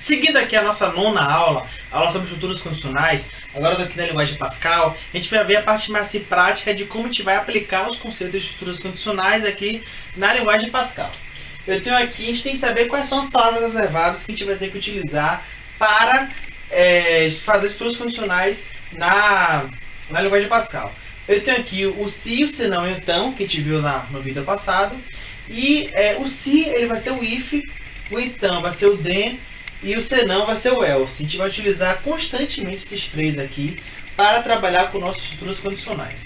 Seguindo aqui a nossa nona aula, a aula sobre estruturas condicionais, agora aqui na linguagem Pascal, a gente vai ver a parte mais prática de como a gente vai aplicar os conceitos de estruturas condicionais aqui na linguagem Pascal. Eu tenho aqui, a gente tem que saber quais são as palavras reservadas que a gente vai ter que utilizar para fazer estruturas condicionais na linguagem Pascal. Eu tenho aqui o se, o senão e o então, que a gente viu no vídeo passado. E o se ele vai ser o if, o então vai ser o then e o senão vai ser o else. A gente vai utilizar constantemente esses três aqui para trabalhar com nossas estruturas condicionais.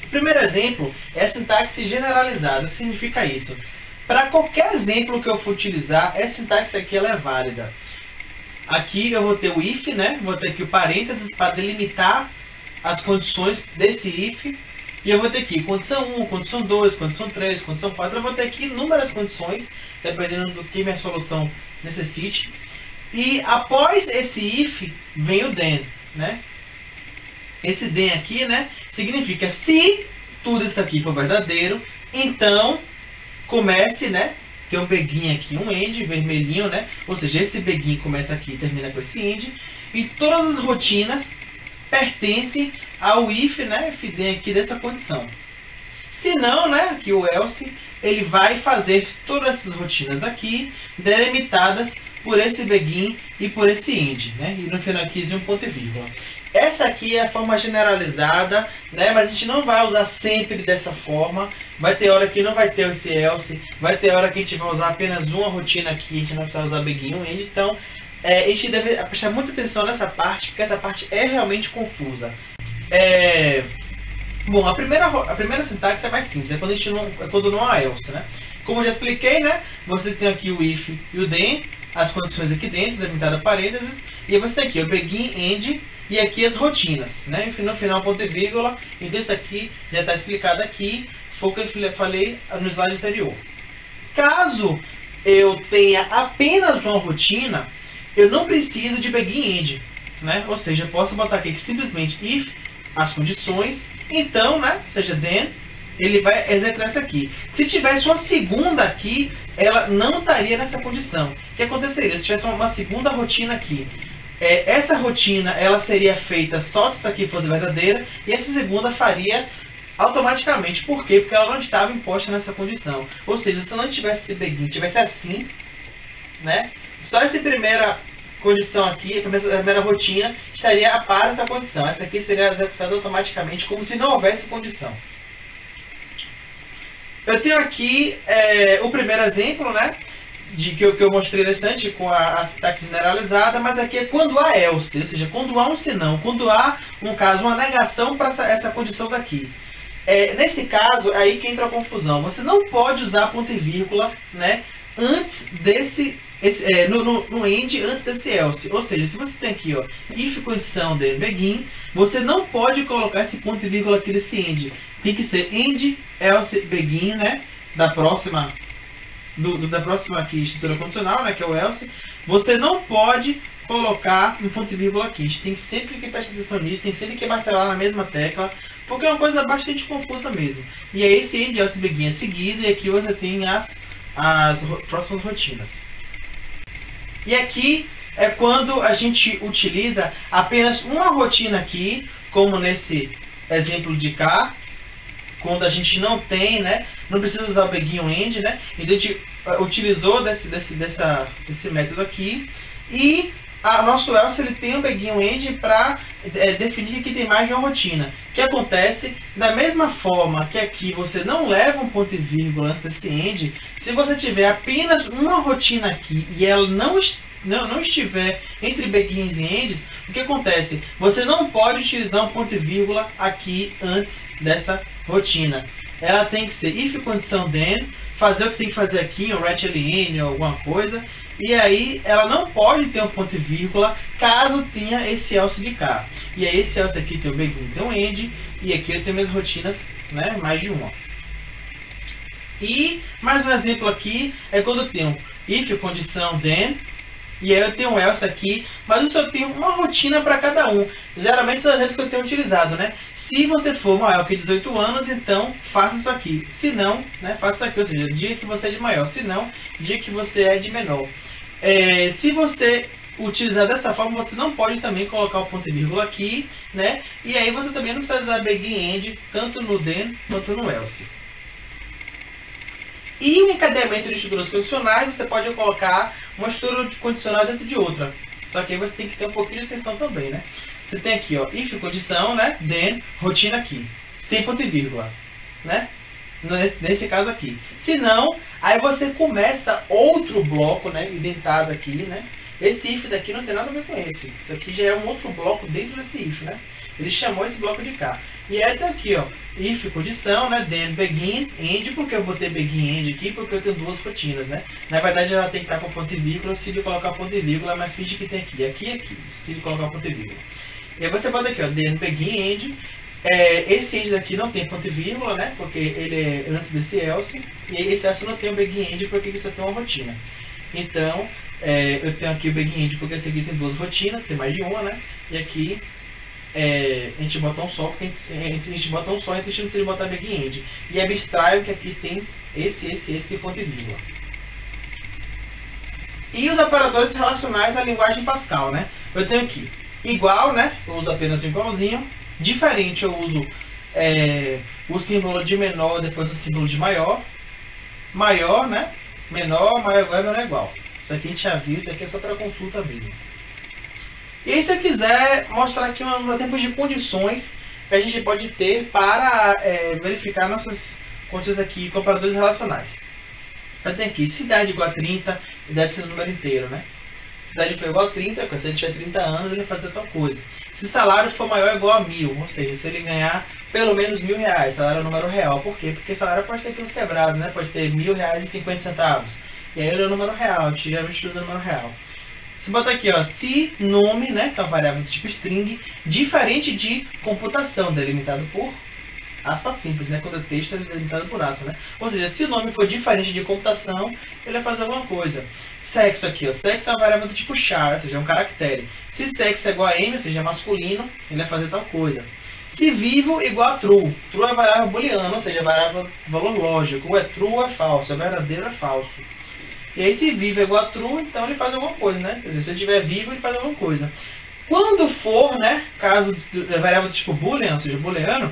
O primeiro exemplo é a sintaxe generalizada. O que significa isso? Para qualquer exemplo que eu for utilizar, essa sintaxe aqui ela é válida. Aqui eu vou ter o if, né? Vou ter aqui o parênteses para delimitar as condições desse if. E eu vou ter aqui condição 1, condição 2, condição 3, condição 4. Eu vou ter aqui inúmeras condições, dependendo do que minha solução necessite. E após esse if, vem o then, né? Esse then aqui, né, significa se tudo isso aqui for verdadeiro, então comece, né? Tem um begin aqui, um end vermelhinho, né? Ou seja, esse begin começa aqui e termina com esse end. E todas as rotinas pertencem ao if, né? If then aqui dessa condição. Se não, né? Aqui o else, ele vai fazer todas essas rotinas aqui delimitadas por esse begin e por esse end, né? E no final aqui um ponto e vírgula. Essa aqui é a forma generalizada, né? Mas a gente não vai usar sempre dessa forma. Vai ter hora que não vai ter esse else, vai ter hora que a gente vai usar apenas uma rotina aqui, a gente não vai precisar usar begin e end. Então, a gente deve prestar muita atenção nessa parte, porque essa parte é realmente confusa. Bom, a primeira sintaxe é mais simples, é quando não há else, né? Como eu já expliquei, né? Você tem aqui o if e o then, as condições aqui dentro, delimitada parênteses, e você tem aqui o begin, end, e aqui as rotinas, né? No final, ponto e vírgula. Então isso aqui já está explicado aqui, foi o que eu falei no slide anterior. Caso eu tenha apenas uma rotina, eu não preciso de begin e end, né? Ou seja, eu posso botar aqui que simplesmente if, as condições, então, né? Ou seja, then, ele vai executar essa aqui. Se tivesse uma segunda aqui, ela não estaria nessa condição. O que aconteceria? Se tivesse uma segunda rotina aqui, essa rotina ela seria feita só se isso aqui fosse verdadeira, e essa segunda faria automaticamente. Por quê? Porque ela não estava imposta nessa condição. Ou seja, se não tivesse esse begin, tivesse assim, né? Só essa primeira condição aqui, a primeira rotina, estaria a par dessa condição. Essa aqui seria executada automaticamente, como se não houvesse condição. Eu tenho aqui o primeiro exemplo, né? Que eu mostrei bastante com a sintaxe generalizada, mas aqui é quando há else, ou seja, quando há um senão, quando há, no caso, uma negação para essa condição daqui. Nesse caso, aí que entra a confusão. Você não pode usar ponto e vírgula, né, antes desse, no end, antes desse else. Ou seja, se você tem aqui, ó, if condição de begin, você não pode colocar esse ponto e vírgula aqui desse end. Tem que ser end, else, begin, né, da próxima aqui, estrutura condicional, né, que é o else. Você não pode colocar um ponto e vírgula aqui. A gente tem sempre que prestar atenção nisso, tem sempre que martelar na mesma tecla, porque é uma coisa bastante confusa mesmo. E aí esse end, else, begin é seguido, e aqui você tem as próximas rotinas. E aqui é quando a gente utiliza apenas uma rotina aqui, como nesse exemplo de cá, quando a gente não tem, né, não precisa usar o begin ou end, né, então a gente utilizou desse método aqui, e nosso else ele tem o begin ou end para definir que tem mais de uma rotina. O que acontece, da mesma forma que aqui você não leva um ponto e vírgula antes desse end, se você tiver apenas uma rotina aqui e ela não estiver entre begins e ends, o que acontece? Você não pode utilizar um ponto e vírgula aqui antes dessa rotina. Ela tem que ser if condição then, fazer o que tem que fazer aqui, um retln ou alguma coisa, e aí ela não pode ter um ponto e vírgula caso tenha esse else de cá. E aí esse else aqui tem o begin, tem o end, e aqui eu tenho minhas rotinas, né, mais de uma. E mais um exemplo aqui é quando eu tenho if condição then, e aí eu tenho um else aqui, mas eu só tenho uma rotina para cada um. Geralmente são exemplos que eu tenho utilizado, né? Se você for maior que 18 anos, então faça isso aqui. Se não, né, faça isso aqui, ou seja, dia que você é de maior. Se não, dia que você é de menor. se você utilizar dessa forma, você não pode também colocar o ponto e vírgula aqui, né? E aí você também não precisa usar begin end tanto no then quanto no else. E o encadeamento de estruturas condicionais, você pode colocar uma estrutura condicional dentro de outra. Só que aí você tem que ter um pouquinho de atenção também, né? Você tem aqui, ó, if condição, né? Then, rotina aqui, sem ponto e vírgula, né? Nesse caso aqui. Se não, aí você começa outro bloco, né? Indentado aqui, né? Esse if daqui não tem nada a ver com esse. Isso aqui já é um outro bloco dentro desse if, né? Ele chamou esse bloco de cá. E aí tá aqui, ó, if condição, né? Then begin end, porque eu botei begin end aqui, porque eu tenho duas rotinas, né? Na verdade ela tem que estar com ponto e vírgula, se ele colocar ponto e vírgula, mas finge que tem aqui, aqui, se ele colocar ponto e vírgula. E aí você bota aqui, ó, then begin end. Esse end daqui não tem ponto e vírgula, né? Porque ele é antes desse else. E esse else não tem o begin end, porque aqui só tem uma rotina. Então, eu tenho aqui o begin end, porque esse aqui tem duas rotinas, tem mais de uma, né? E aqui a gente bota um só, porque a gente bota um só, então a gente não precisa botar begin end. E abstraio que aqui tem esse tem ponto e vírgula. E os operadores relacionais na linguagem Pascal, né? Eu tenho aqui igual, né? Eu uso apenas um igualzinho. Diferente, eu uso o símbolo de menor, depois o símbolo de maior. Maior, né? Menor, maior igual, menor igual. Isso aqui a gente já viu, isso aqui é só para consulta mesmo. E aí, se eu quiser mostrar aqui um exemplo de condições que a gente pode ter para verificar nossas condições aqui com operadores relacionais. Eu tenho aqui, se idade igual a 30, idade sendo número inteiro, né? Se idade for igual a 30, se ele tiver 30 anos, ele vai fazer tal coisa. Se salário for maior ou igual a 1000, ou seja, se ele ganhar pelo menos R$1000, salário é um número real. Por quê? Porque salário pode ter aqui uns quebrados, né? Pode ter R$1000,50. E aí ele é o número real, a gente geralmente usa o número real. Se botar aqui, ó, se nome, né, que é uma variável do tipo string, diferente de computação, delimitado por aspas simples, né, quando o texto é delimitado por aspas, né. Ou seja, se o nome for diferente de computação, ele vai fazer alguma coisa. Sexo aqui, ó, sexo é uma variável do tipo char, ou seja, é um caractere. Se sexo é igual a m, ou seja, é masculino, ele vai fazer tal coisa. Se vivo igual a true, true é variável booleana, ou seja, é variável valor lógico, ou é true ou é falso, é verdadeiro ou é falso. E aí se vivo é igual a true, então ele faz alguma coisa, né? Quer dizer, se ele estiver vivo, ele faz alguma coisa. Quando for, né, caso da variável do tipo boolean, ou seja, booleano,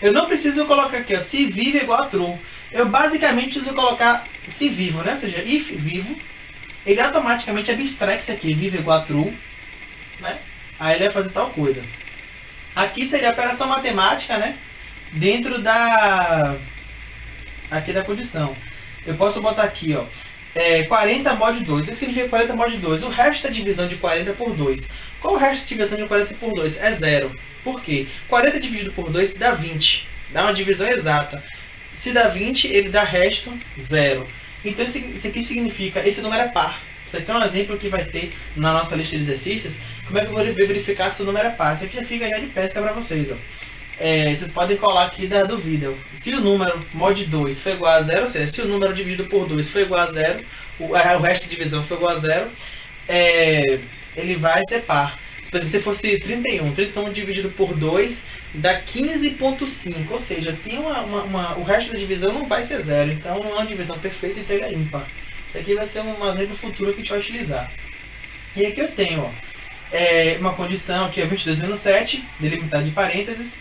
eu não preciso colocar aqui, ó, se vivo é igual a true. Eu basicamente preciso colocar se vivo, né? Ou seja, if vivo, ele automaticamente abstrai isso aqui, vivo é igual a true, né? Aí ele vai fazer tal coisa. Aqui seria a operação matemática, né? Dentro da condição. Eu posso botar aqui, ó, 40 mod 2. O que significa 40 mod 2? O resto da divisão de 40 por 2. Qual o resto da divisão de 40 por 2? É 0. Por quê? 40 dividido por 2 dá 20. Dá uma divisão exata. Se dá 20, ele dá resto 0. Então isso aqui significa, esse número é par. Isso aqui é um exemplo que vai ter na nossa lista de exercícios. Como é que eu vou verificar se o número é par? Isso aqui já fica já de pesca para vocês, ó. Vocês podem colar aqui do vídeo. Se o número mod 2 for igual a 0, ou seja, se o número dividido por 2 for igual a 0, o resto da divisão for igual a 0, ele vai ser par. Por exemplo, se fosse 31 dividido por 2 dá 15,5, ou seja, tem o resto da divisão não vai ser 0, então não é uma divisão perfeita, então ele é ímpar. Isso aqui vai ser um exemplo futuro que a gente vai utilizar. E aqui eu tenho, ó, uma condição aqui, 22 menos 7, delimitado de parênteses,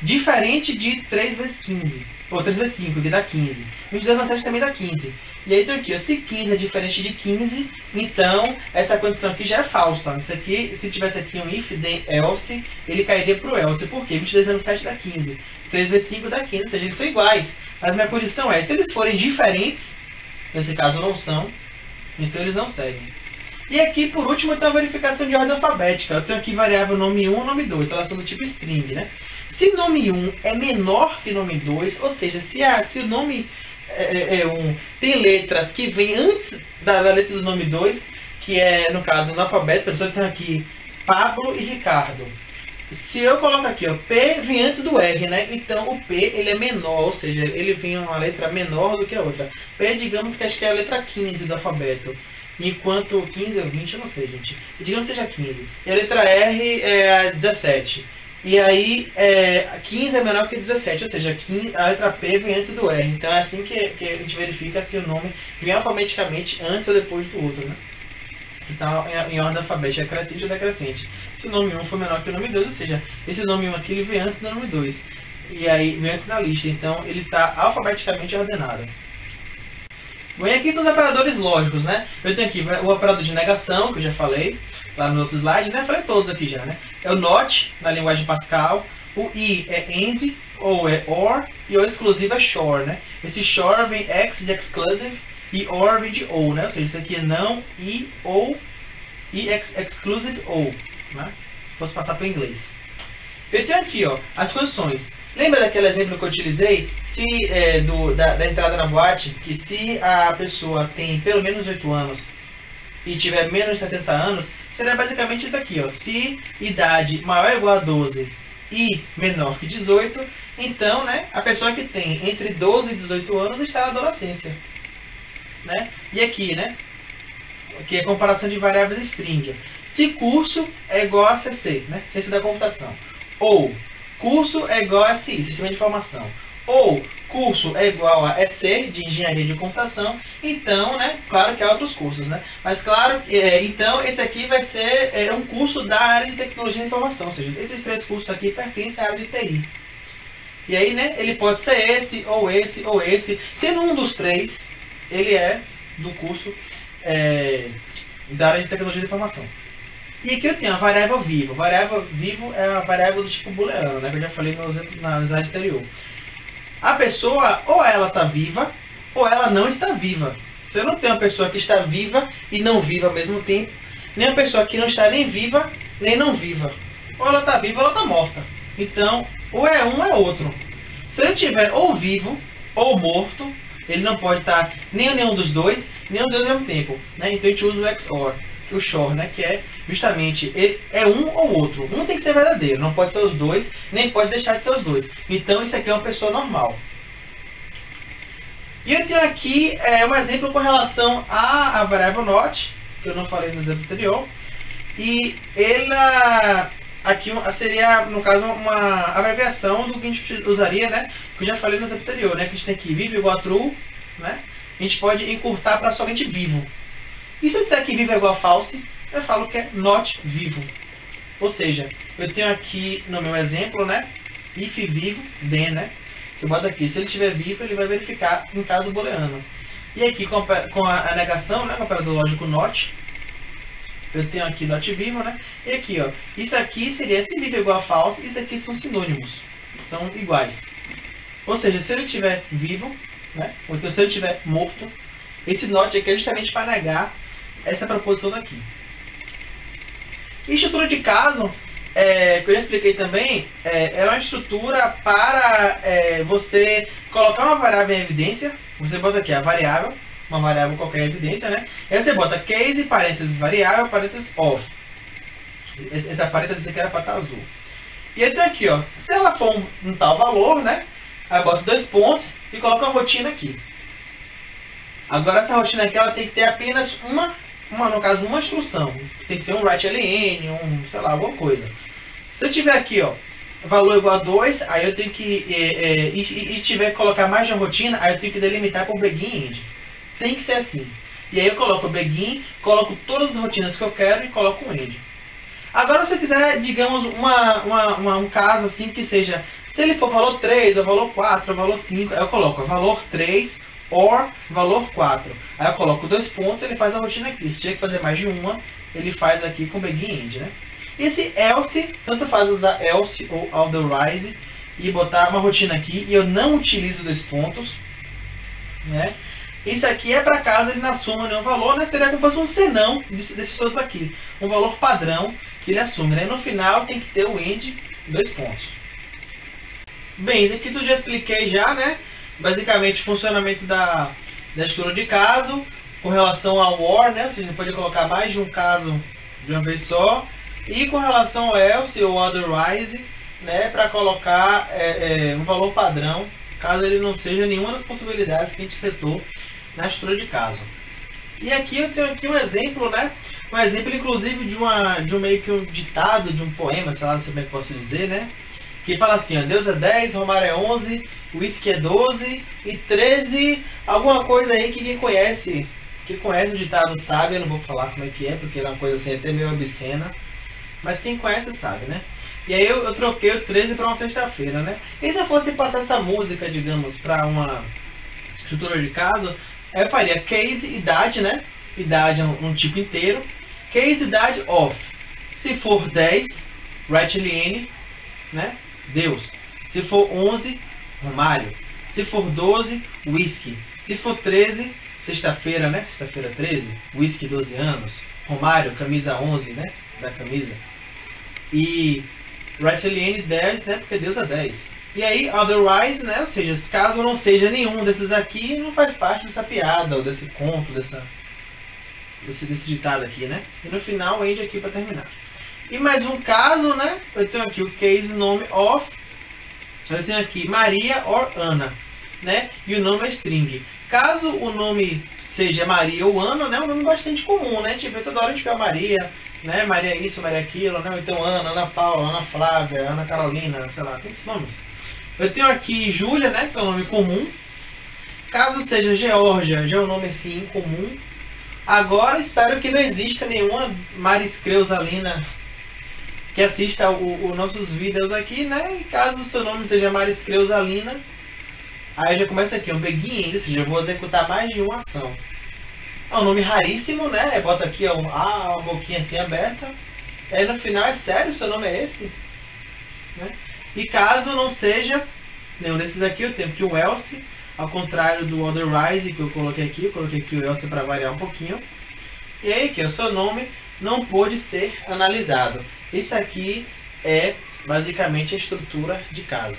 diferente de 3 vezes 15, ou 3 vezes 5, que dá 15. 22 menos 7 também dá 15. E aí, então aqui, ó, se 15 é diferente de 15, então essa condição aqui já é falsa. Isso aqui, se tivesse aqui um if, then else, ele cairia para o else. Por quê? 22 menos 7 dá 15. 3 vezes 5 dá 15, ou seja, eles são iguais. Mas minha condição é, se eles forem diferentes, nesse caso não são, então eles não seguem. E aqui, por último, eu tenho a verificação de ordem alfabética. Eu tenho aqui variável nome 1 e nome 2, elas são do tipo string, né? Se nome 1 é menor que nome 2, ou seja, se o nome 1 tem letras que vêm antes da letra do nome 2, que é, no caso, no alfabeto, por exemplo, eu tenho aqui Pablo e Ricardo. Se eu coloco aqui, ó, P vem antes do R, né? Então o P ele é menor, ou seja, ele vem uma letra menor do que a outra. P, digamos que acho que é a letra 15 do alfabeto. Enquanto 15 ou 20, eu não sei, gente. Digamos que seja 15. E a letra R é a 17. E aí, 15 é menor que 17, ou seja, a letra P vem antes do R. Então é assim que a gente verifica se o nome vem alfabeticamente antes ou depois do outro, né? se está em ordem alfabética crescente ou decrescente. Se o nome 1 for menor que o nome 2, ou seja, esse nome 1 aqui ele vem antes do nome 2. E aí vem antes da lista, então ele está alfabeticamente ordenado. Bom, e aqui são os operadores lógicos, né? Eu tenho aqui o operador de negação, que eu já falei lá no outro slide, né? Falei todos aqui já, né? É o NOT, na linguagem Pascal. O I é AND, ou é OR, e o exclusivo é SHOR, né? Esse SHOR vem X de exclusive e OR vem de OU, né? Ou seja, isso aqui é não, I, OU, e exclusive OU, né? Se fosse passar para o inglês. Eu tenho aqui, ó, as condições. Lembra daquele exemplo que eu utilizei se, da entrada na boate? Que se a pessoa tem pelo menos 8 anos e tiver menos de 70 anos, seria basicamente isso aqui, ó. Se idade maior ou igual a 12 e menor que 18, então, né, a pessoa que tem entre 12 e 18 anos está na adolescência, né? E aqui, né, aqui é a comparação de variáveis string. Se curso é igual a CC, né, ciência da computação, ou curso é igual a SI, sistema de informação, ou curso é igual a EC, de engenharia de computação, então, né, claro que há outros cursos, né, mas claro, então esse aqui vai ser um curso da área de tecnologia de informação, ou seja, esses 3 cursos aqui pertencem à área de TI. E aí, né, ele pode ser esse, ou esse, ou esse, sendo um dos 3, ele é do curso da área de tecnologia de informação. E aqui eu tenho a variável vivo. Variável vivo é a variável do tipo booleano, né? Que eu já falei no slide anterior. A pessoa, ou ela está viva, ou ela não está viva. Você não tem uma pessoa que está viva e não viva ao mesmo tempo, nem uma pessoa que não está nem viva, nem não viva. Ou ela está viva ou ela está morta. Então, ou é um ou é outro. Se ele estiver ou vivo ou morto, ele não pode estar nem nenhum dos dois, nem os dois ao mesmo tempo, né? Então a gente usa o XOR. O SHOR, né, que é justamente ele é um ou outro. Um tem que ser verdadeiro, não pode ser os dois, nem pode deixar de ser os dois. Então isso aqui é uma pessoa normal. E eu tenho aqui um exemplo com relação à variável NOT, que eu não falei no exemplo anterior. E ela aqui seria, no caso, uma abreviação do que a gente usaria, né, que eu já falei no exemplo anterior, né, que a gente tem aqui vivo igual a true, né, a gente pode encurtar para somente vivo. E se eu disser que vivo é igual a false, eu falo que é not vivo. Ou seja, eu tenho aqui no meu exemplo, né, if vivo, then, né, eu boto aqui, se ele estiver vivo, ele vai verificar em caso booleano. E aqui com a negação, né, com o operador lógico not, eu tenho aqui not vivo, né, e aqui, ó, isso aqui seria se vivo é igual a false, isso aqui são sinônimos, são iguais. Ou seja, se ele estiver vivo, né, ou então se ele estiver morto, esse not aqui é justamente para negar essa proposição daqui. E estrutura de caso, que eu já expliquei também, é uma estrutura para você colocar uma variável em evidência. Você bota aqui a variável, uma variável qualquer em evidência, né? E aí você bota case, parênteses variável, parênteses off. Essa parênteses aqui era para estar azul. E aí tem aqui, ó, se ela for um tal valor, né? Aí eu boto 2 pontos e coloco a rotina aqui. Agora essa rotina aqui ela tem que ter apenas no caso, uma instrução. Tem que ser um write-ln, sei lá, alguma coisa. Se eu tiver aqui, ó, valor igual a 2, aí eu tenho que, e tiver que colocar mais de uma rotina, aí eu tenho que delimitar por begin e end. Tem que ser assim. E aí eu coloco o begin, coloco todas as rotinas que eu quero e coloco o end. Agora se eu quiser, digamos, um caso assim que seja, se ele for valor 3, ou valor 4, ou valor 5, aí eu coloco valor 3, or valor 4. Aí eu coloco 2 pontos, ele faz a rotina aqui. Se tiver que fazer mais de uma, ele faz aqui com begin e end, né? Esse else, tanto faz usar else ou otherwise e botar uma rotina aqui, e eu não utilizo 2 pontos, né? Isso aqui é para caso ele não assuma nenhum valor, né? Seria como se fosse um senão desses todos aqui. Um valor padrão que ele assume, né? No final tem que ter o end 2 pontos. Bem, isso aqui eu já expliquei já, né? Basicamente o funcionamento da estrutura de caso com relação ao OR, né? Você pode colocar mais de um caso de uma vez só. E com relação ao else ou otherwise, né? Para colocar um valor padrão, caso ele não seja nenhuma das possibilidades que a gente setou na estrutura de caso. E aqui eu tenho aqui um exemplo, né? Um exemplo inclusive de um meio que um ditado, de um poema, sei lá, não sei como é que posso dizer, né? Que fala assim, ó, Deus é 10, Romário é 11, whisky é 12 e 13, alguma coisa aí que ninguém conhece. Quem conhece o ditado sabe, eu não vou falar como é que é, porque é uma coisa assim até meio obscena. Mas quem conhece sabe, né? E aí eu troquei o 13 para uma sexta-feira, né? E se eu fosse passar essa música, digamos, para uma estrutura de caso, aí eu faria case, idade, né? Idade é um tipo inteiro. Case, idade, of. Se for 10, write N, né? Deus. Se for 11, Romário. Se for 12, whisky. Se for 13, sexta-feira, né? Sexta-feira 13, whisky 12 anos. Romário, camisa 11, né? Da camisa. E write N 10, né? Porque Deus é 10. E aí, otherwise, né? Ou seja, caso não seja nenhum desses aqui, não faz parte dessa piada, ou desse conto, desse ditado aqui, né? E no final, end aqui para terminar. E mais um caso, né? Eu tenho aqui o case nome of. Eu tenho aqui Maria or Ana, né? E o nome é string. Caso o nome seja Maria ou Ana, né? É um nome bastante comum, né? Tipo, toda hora a gente vê a Maria, né? Maria isso, Maria aquilo, né? Então Ana, Ana Paula, Ana Flávia, Ana Carolina, sei lá, tem esses nomes. Eu tenho aqui Júlia, né? Que é um nome comum. Caso seja Geórgia, já é um nome assim incomum. Agora espero que não exista nenhuma Maris Creusalina que assista os nossos vídeos aqui, né? E caso o seu nome seja Maris Creusalina, aí já começa aqui, um begin, ou seja, eu vou executar mais de uma ação. É um nome raríssimo, né? Bota aqui uma boquinha assim aberta. E aí no final, é sério, seu nome é esse? Né? E caso não seja nenhum desses aqui, eu tenho aqui o else, ao contrário do otherwise que eu coloquei aqui o else para variar um pouquinho. E aí que o seu nome não pôde ser analisado. Isso aqui é basicamente a estrutura de caso.